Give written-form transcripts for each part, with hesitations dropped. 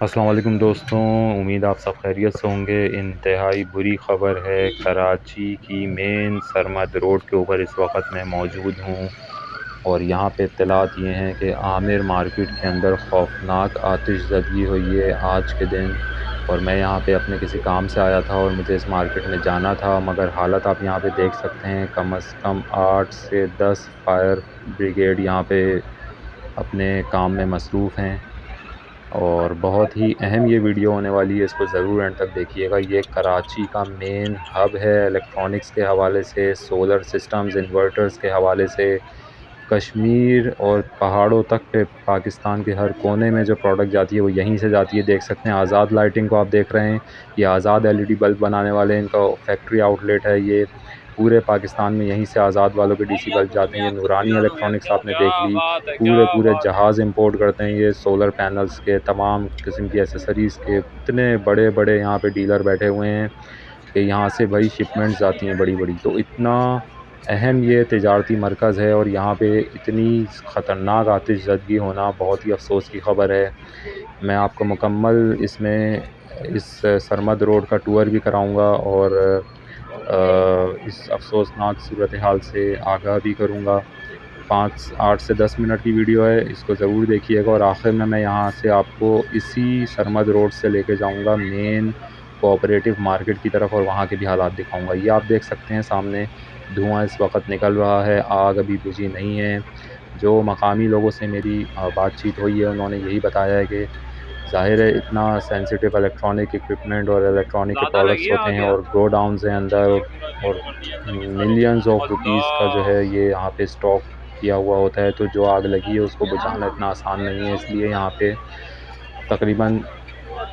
अस्सलाम वालेकुम दोस्तों, उम्मीद आप सब खैरियत से होंगे। इंतहाई बुरी ख़बर है, कराची की मेन सरमद रोड के ऊपर इस वक्त मैं मौजूद हूँ और यहाँ पे इत्तलात ये हैं कि आमिर मार्केट के अंदर खौफनाक आतिशज़दगी हुई है आज के दिन। और मैं यहाँ पे अपने किसी काम से आया था और मुझे इस मार्केट में जाना था, मगर हालत आप यहाँ पे देख सकते हैं। कम से कम 8 से 10 फायर ब्रिगेड यहाँ पे अपने काम में मसरूफ़ हैं और बहुत ही अहम ये वीडियो होने वाली है, इसको ज़रूर एंड तक देखिएगा। ये कराची का मेन हब है इलेक्ट्रॉनिक्स के हवाले से, सोलर सिस्टम्स, इन्वर्टर्स के हवाले से। कश्मीर और पहाड़ों तक पे पाकिस्तान के हर कोने में जो प्रोडक्ट जाती है वो यहीं से जाती है। देख सकते हैं आज़ाद लाइटिंग को आप देख रहे हैं, ये आज़ाद एलईडी बल्ब बनाने वाले इनका फैक्ट्री आउटलेट है। ये पूरे पाकिस्तान में यहीं से आज़ाद वालों के डीसी बल्ब जाते हैं। ये नूरानी इलेक्ट्रॉनिक्स आपने देख ली, पूरे जहाज़ इंपोर्ट करते हैं ये सोलर पैनल्स के, तमाम किस्म की एसेसरीज़ के। इतने बड़े बड़े यहाँ पे डीलर बैठे हुए हैं कि यहाँ से भाई शिपमेंट्स आती हैं बड़ी बड़ी। तो इतना अहम ये तिजारती मरकज़ है और यहाँ पे इतनी ख़तरनाक आतिशज़दगी होना बहुत ही अफ़सोस की ख़बर है। मैं आपको मुकम्मल इसमें इस सरमद रोड का टूर भी कराऊँगा और इस अफ़सोसनाक सूरत हाल से आगाह भी करूँगा। 8 से 10 मिनट की वीडियो है, इसको ज़रूर देखिएगा। और आखिर में मैं यहाँ से आपको इसी सरमद रोड से लेके जाऊँगा मेन कोऑपरेटिव मार्केट की तरफ और वहाँ के भी हालात दिखाऊँगा। ये आप देख सकते हैं सामने धुआँ इस वक्त निकल रहा है, आग अभी बुझी नहीं है। जो मकामी लोगों से मेरी बातचीत हुई है उन्होंने यही बताया है कि ज़ाहिर है इतना सेंसिटिव इलेक्ट्रॉनिक इक्विपमेंट और इलेक्ट्रॉनिक के प्रोडक्ट्स होते हैं और गोडाउन्स हैं अंदर और मिलियंस ऑफ रुपीज़ का जो है ये यहाँ पे स्टॉक किया हुआ होता है। तो जो आग लगी है उसको बुझाना इतना आसान नहीं है, इसलिए यहाँ पे तकरीबन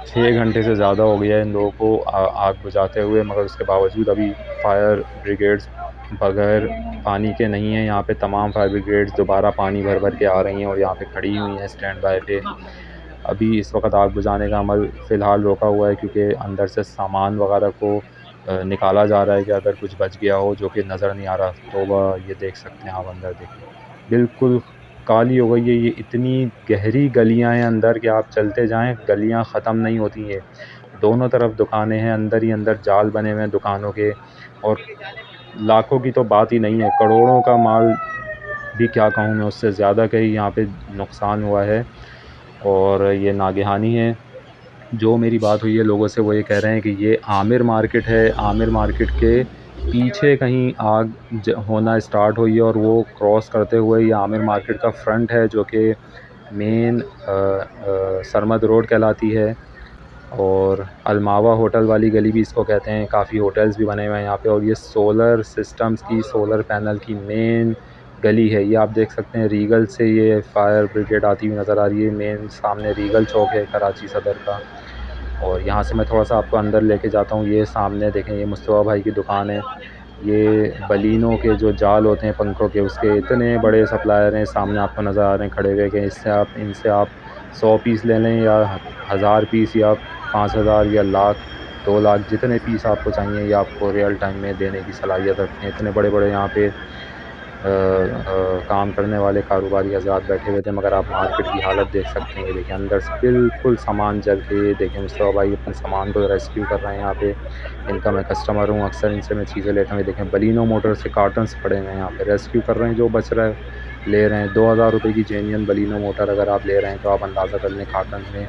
6 घंटे से ज़्यादा हो गया है इन लोगों को आग बुझाते हुए, मगर उसके बावजूद अभी फायर ब्रिगेड्स बगैर पानी के नहीं हैं। यहाँ पे तमाम फायर ब्रिगेड्स दोबारा पानी भर भर के आ रही हैं और यहाँ पे खड़ी हुई हैं स्टैंड बाय पे। अभी इस वक्त आग बुझाने का अमल फ़िलहाल रोका हुआ है क्योंकि अंदर से सामान वगैरह को निकाला जा रहा है कि अगर कुछ बच गया हो, जो कि नज़र नहीं आ रहा। तो वह ये देख सकते हैं आप, अंदर देखिए बिल्कुल काली हो गई है। ये इतनी गहरी गलियां हैं अंदर कि आप चलते जाएं गलियां ख़त्म नहीं होती हैं। दोनों तरफ दुकानें हैं, अंदर ही अंदर जाल बने हुए हैं दुकानों के। और लाखों की तो बात ही नहीं है, करोड़ों का माल भी क्या कहूँ मैं, उससे ज़्यादा का ही यहाँ पे नुकसान हुआ है और ये नागहानी है। जो मेरी बात हुई है लोगों से वो ये कह रहे हैं कि ये आमिर मार्केट है, आमिर मार्केट के पीछे कहीं आग होना स्टार्ट हुई है और वो क्रॉस करते हुए ये आमिर मार्केट का फ्रंट है जो कि मेन सरमद रोड कहलाती है। और अलमावा होटल वाली गली भी इसको कहते हैं, काफ़ी होटल्स भी बने हुए हैं यहाँ पे। और ये सोलर सिस्टम्स की, सोलर पैनल की मेन गली है। ये आप देख सकते हैं रीगल से ये फायर ब्रिगेड आती हुई नज़र आ रही है। मेन सामने रीगल चौक है कराची सदर का। और यहाँ से मैं थोड़ा सा आपको अंदर लेके जाता हूँ। ये सामने देखें, ये मुस्तफ़ा भाई की दुकान है। ये बलिनों के जो जाल होते हैं पंखों के, उसके इतने बड़े सप्लायर हैं, सामने आपको नज़र आ रहे हैं खड़े हुए। कि इनसे आप 100 पीस ले लें या 1000 पीस या 5000 या लाख 2 लाख, जितने पीस आपको चाहिए ये आपको रियल टाइम में देने की सलाहियत रखते हैं। इतने बड़े बड़े यहाँ पे काम करने वाले कारोबारी हज़रात बैठे हुए थे। मगर आप मार्केट की हालत देख सकते हैं, ये देखिए अंदर से बिल्कुल सामान जल के। देखें मुस्तफ़ा भाई अपने सामान को रेस्क्यू कर रहे हैं यहाँ पे। इनका मैं कस्टमर हूँ, अक्सर इनसे मैं चीज़ें लेता हूँ। देखें बलिनो मोटर से कार्टन्स पड़े हुए हैं यहाँ पे, रेस्क्यू कर रहे हैं, जो बच रहा है ले रहे हैं। 2000 रुपये की जेन्युइन बलिनो मोटर अगर आप ले रहे हैं तो आप अंदाज़ा कर लें कार्टन में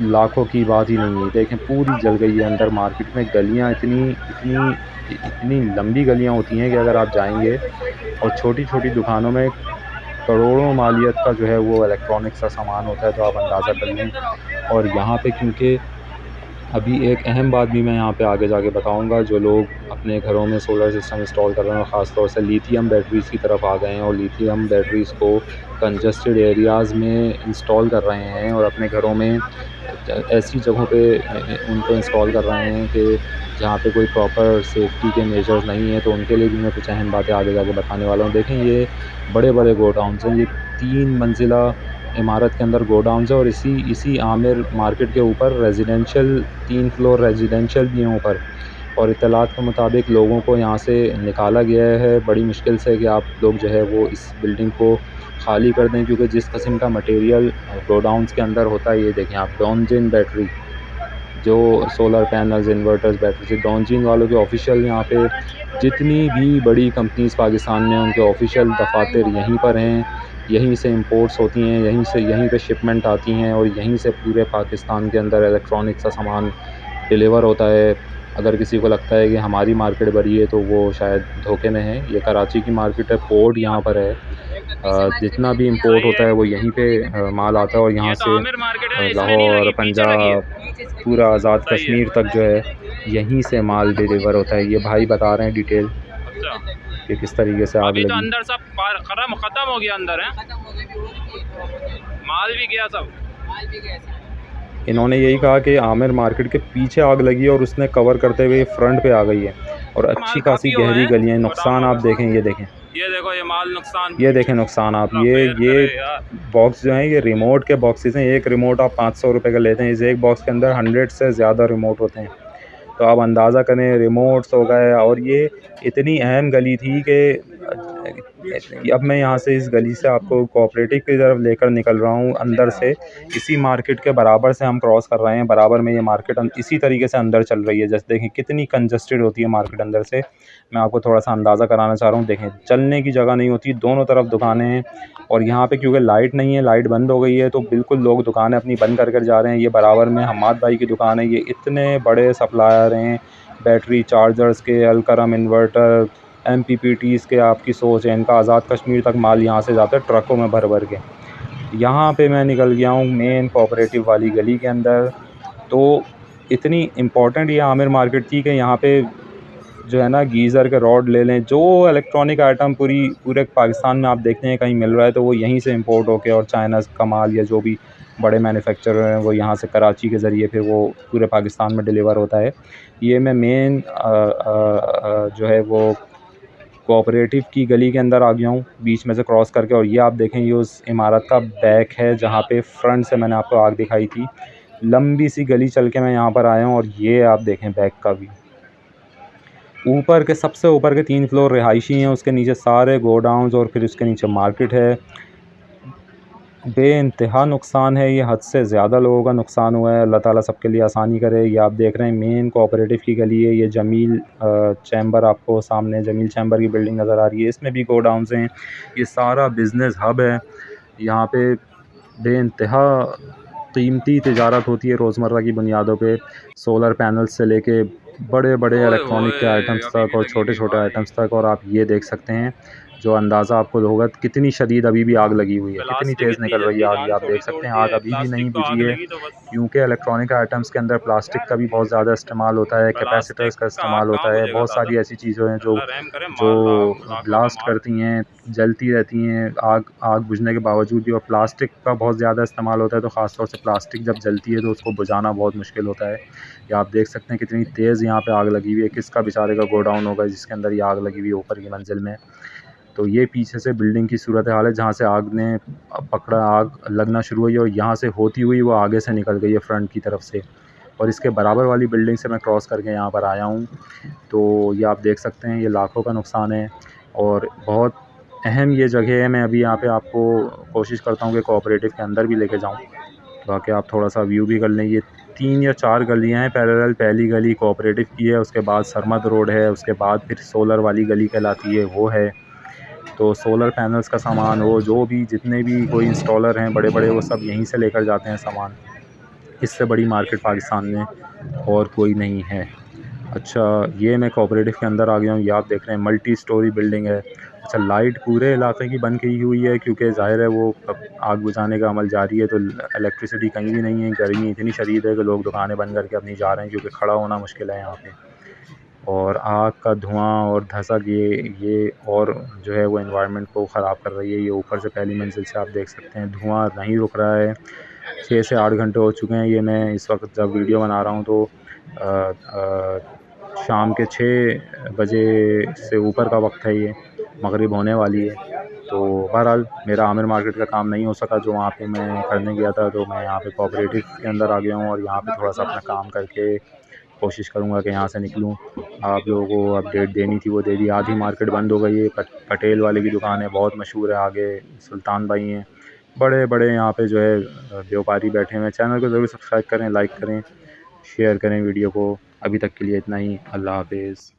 लाखों की बात ही नहीं है। देखें पूरी जल गई है अंदर मार्केट में। गलियाँ इतनी इतनी इतनी लंबी गलियाँ होती हैं कि अगर आप जाएंगे और छोटी छोटी दुकानों में करोड़ों मालियत का जो है वो इलेक्ट्रॉनिक्स का सामान होता है, तो आप अंदाज़ा कर लें। और यहाँ पे क्योंकि अभी एक अहम बात भी मैं यहाँ पे आगे जाके बताऊँगा। जो लोग अपने घरों में सोलर सिस्टम इंस्टॉल कर रहे हैं और ख़ास तौर से लिथियम बैटरीज़ की तरफ आ गए हैं और लिथियम बैटरीज़ को कंजस्टेड एरियाज़ में इंस्टॉल कर रहे हैं और अपने घरों में ऐसी जगहों पे उनको इंस्टॉल कर रहे हैं कि जहाँ पे कोई प्रॉपर सेफ्टी के मेजर्स नहीं हैं, तो उनके लिए भी मैं कुछ अहम बातें आगे जाके बताने वाला हूँ। देखें, ये बड़े-बड़े गोडाउन्स हैं, ये 3 मंजिला इमारत के अंदर गोडाउन्स है और इसी आमिर मार्केट के ऊपर रेजिडेंशियल 3 फ्लोर रेजिडेंशियल भी हैं ऊपर। और इत्तलात के मुताबिक लोगों को यहाँ से निकाला गया है बड़ी मुश्किल से कि आप लोग जो है वो इस बिल्डिंग को खाली कर दें, क्योंकि जिस किस्म का मटेरियल गोडाउन्स के अंदर होता है, ये देखें आप, डॉनजिन बैटरी, जो सोलर पैनल्स, इन्वर्टर्स, बैटरी, डॉनजिन वालों के ऑफिशियल यहाँ पे जितनी भी बड़ी कंपनीज़ पाकिस्तान में, उनके ऑफिशियल दफातर यहीं पर हैं। यहीं से इंपोर्ट्स होती हैं, यहीं पे शिपमेंट आती हैं और यहीं से पूरे पाकिस्तान के अंदर इलेक्ट्रॉनिक्स का सामान डिलीवर होता है। अगर किसी को लगता है कि हमारी मार्केट बड़ी है, तो वो शायद धोखे में है। ये कराची की मार्केट है, पोर्ट यहाँ पर है। जितना भी इंपोर्ट होता है वो यहीं पे माल आता है और यहाँ से लाहौर, पंजाब, पूरा आज़ाद कश्मीर तक जो है यहीं से माल डिलीवर होता है। ये भाई बता रहे हैं डिटेल कि किस तरीके से आग अभी तो लगी। अंदर सब खत्म हो गया, अंदर है, माल भी गया सब। इन्होंने यही कहा कि आमिर मार्केट के पीछे आग लगी है और उसने कवर करते हुए फ्रंट पे आ गई है और अच्छी खासी गहरी गलियाँ। नुकसान आप देखें, ये देखें, ये देखो, ये माल नुकसान, ये देखें नुकसान आप। ये बॉक्स जो हैं ये रिमोट के बॉक्सेस हैं। एक रिमोट आप 500 रुपये का लेते हैं, इस एक बॉक्स के अंदर 100 से ज़्यादा रिमोट होते हैं। तो आप अंदाज़ा करें, रिमोट्स हो गए। और ये इतनी अहम गली थी कि अब मैं यहाँ से इस गली से आपको कोऑपरेटिव की तरफ लेकर निकल रहा हूँ अंदर से। इसी मार्केट के बराबर से हम क्रॉस कर रहे हैं, बराबर में ये मार्केट इसी तरीके से अंदर चल रही है। जैसे देखें कितनी कंजस्टेड होती है मार्केट अंदर से। मैं आपको थोड़ा सा अंदाज़ा कराना चाह रहा हूँ। देखें, चलने की जगह नहीं होती, दोनों तरफ दुकानें हैं और यहाँ पे क्योंकि लाइट नहीं है, लाइट बंद हो गई है, तो बिल्कुल लोग दुकानें अपनी बंद कर जा रहे हैं। ये बराबर में हम्माद भाई की दुकान है। ये इतने बड़े सप्लायर हैं बैटरी चार्जर्स के, अलकरम इन्वर्टर, MPPTs के। आपकी सोच है, इनका आज़ाद कश्मीर तक माल यहाँ से जाता है ट्रकों में भर भर के। यहाँ पे मैं निकल गया हूँ मेन कोऑपरेटिव वाली गली के अंदर। तो इतनी इम्पोर्टेंट ये आमिर मार्केट थी कि यहाँ पे जो है ना, गीज़र के रॉड ले लें, जो इलेक्ट्रॉनिक आइटम पूरे पाकिस्तान में आप देखते हैं कहीं मिल रहा है, तो वो यहीं से इंपोर्ट होके और चाइना का माल या जो भी बड़े मैन्युफैक्चरर हैं वो यहाँ से कराची के ज़रिए फिर वो पूरे पाकिस्तान में डिलीवर होता है। ये मैं मेन जो है वो कोऑपरेटिव की गली के अंदर आ गया हूँ बीच में से क्रॉस करके। और ये आप देखें, ये उस इमारत का बैक है जहाँ पे फ्रंट से मैंने आपको आग दिखाई थी। लंबी सी गली चल के मैं यहाँ पर आया हूँ और ये आप देखें बैक का भी। ऊपर के सबसे ऊपर के 3 फ्लोर रिहायशी हैं, उसके नीचे सारे गोडाउन्स और फिर उसके नीचे मार्केट है। बेइंतहा नुकसान है, ये हद से ज़्यादा लोगों का नुकसान हुआ है। अल्लाह ताला सबके लिए आसानी करे। ये आप देख रहे हैं मेन कोऑपरेटिव की गली है। ये जमील चैम्बर, आपको सामने जमील चैम्बर की बिल्डिंग नज़र आ रही है, इसमें भी गोडाउन्स हैं। ये सारा बिज़नेस हब है। यहाँ पे बेइंतहा कीमती तिजारत होती है रोज़मर्रा की बुनियादों पे, सोलर पैनल्स से लेके बड़े बड़े इलेक्ट्रॉनिक के आइटम्स तक और छोटे छोटे आइटम्स तक। और आप ये देख सकते हैं, जो अंदाज़ा आपको होगा कितनी शदीद अभी भी आग लगी हुई है, कितनी तेज़ निकल रही है आग। ये आप देख सकते हैं आग अभी भी नहीं बुझी है, क्योंकि इलेक्ट्रॉनिक आइटम्स के अंदर प्लास्टिक का भी बहुत ज़्यादा इस्तेमाल होता है, कैपेसिटर्स का इस्तेमाल होता है। बहुत सारी ऐसी चीज़ें हैं जो ब्लास्ट करती हैं, जलती रहती हैं आग बुझने के बावजूद भी। और प्लास्टिक का बहुत ज़्यादा इस्तेमाल होता है, तो ख़ास तौर से प्लास्टिक जब जलती है तो उसको बुझाना बहुत मुश्किल होता है। ये आप देख सकते हैं कितनी तेज़ यहाँ पे आग लगी हुई है। किसका बेचारे का गोडाउन होगा जिसके अंदर ये आग लगी हुई है ऊपर की मंजिल में। तो ये पीछे से बिल्डिंग की सूरत हाल है, जहाँ से आग ने पकड़ा, आग लगना शुरू हुई और यहाँ से होती हुई वो आगे से निकल गई है फ्रंट की तरफ से। और इसके बराबर वाली बिल्डिंग से मैं क्रॉस करके यहाँ पर आया हूँ। तो ये आप देख सकते हैं, ये लाखों का नुकसान है और बहुत अहम ये जगह है। मैं अभी यहाँ पे आपको कोशिश करता हूँ कि कोऑपरेटिव के अंदर भी लेके जाऊँ, ताकि आप थोड़ा सा व्यू भी कर लें। ये 3 या 4 गलियाँ हैं पैरेलल। पहली गली कोऑपरेटिव की है, उसके बाद सरमद रोड है, उसके बाद फिर सोलर वाली गली कहलाती है वो है। तो सोलर पैनल्स का सामान, वो जो भी जितने भी कोई इंस्टॉलर हैं बड़े बड़े, वो सब यहीं से लेकर जाते हैं सामान। इससे बड़ी मार्केट पाकिस्तान में और कोई नहीं है। अच्छा, ये मैं कोऑपरेटिव के अंदर आ गया हूँ। ये आप देख रहे हैं मल्टी स्टोरी बिल्डिंग है, अच्छा, लाइट पूरे इलाके की बंद की हुई है क्योंकि ज़ाहिर है वो आग बुझाने का अमल जारी है, तो इलेक्ट्रिसिटी कहीं भी नहीं है। गर्मी इतनी शदीद है कि लोग दुकानें बंद करके अपनी जा रहे हैं क्योंकि खड़ा होना मुश्किल है यहाँ पे। और आग का धुआं और धसक ये और जो है वो एनवायरनमेंट को ख़राब कर रही है। ये ऊपर से पहली मंजिल से आप देख सकते हैं धुआं नहीं रुक रहा है। 6 से 8 घंटे हो चुके हैं। ये मैं इस वक्त जब वीडियो बना रहा हूँ तो शाम के 6 बजे से ऊपर का वक्त है, ये मगरिब होने वाली है। तो बहरहाल मेरा आमिर मार्केट का काम नहीं हो सका जो वहाँ पे मैं करने गया था, तो मैं यहाँ पे कोऑपरेटिव के अंदर आ गया हूँ और यहाँ पे थोड़ा सा अपना काम करके कोशिश करूँगा कि यहाँ से निकलूँ। आप लोगों को अपडेट देनी थी वो दे दी। आधी मार्केट बंद हो गई है। पटेल वाले की दुकान है, बहुत मशहूर है। आगे सुल्तान भाई हैं, बड़े बड़े यहाँ पे जो है व्यापारी बैठे हुए हैं। चैनल को ज़रूर सब्सक्राइब करें, लाइक करें, शेयर करें वीडियो को। अभी तक के लिए इतना ही। अल्लाह हाफ़िज़।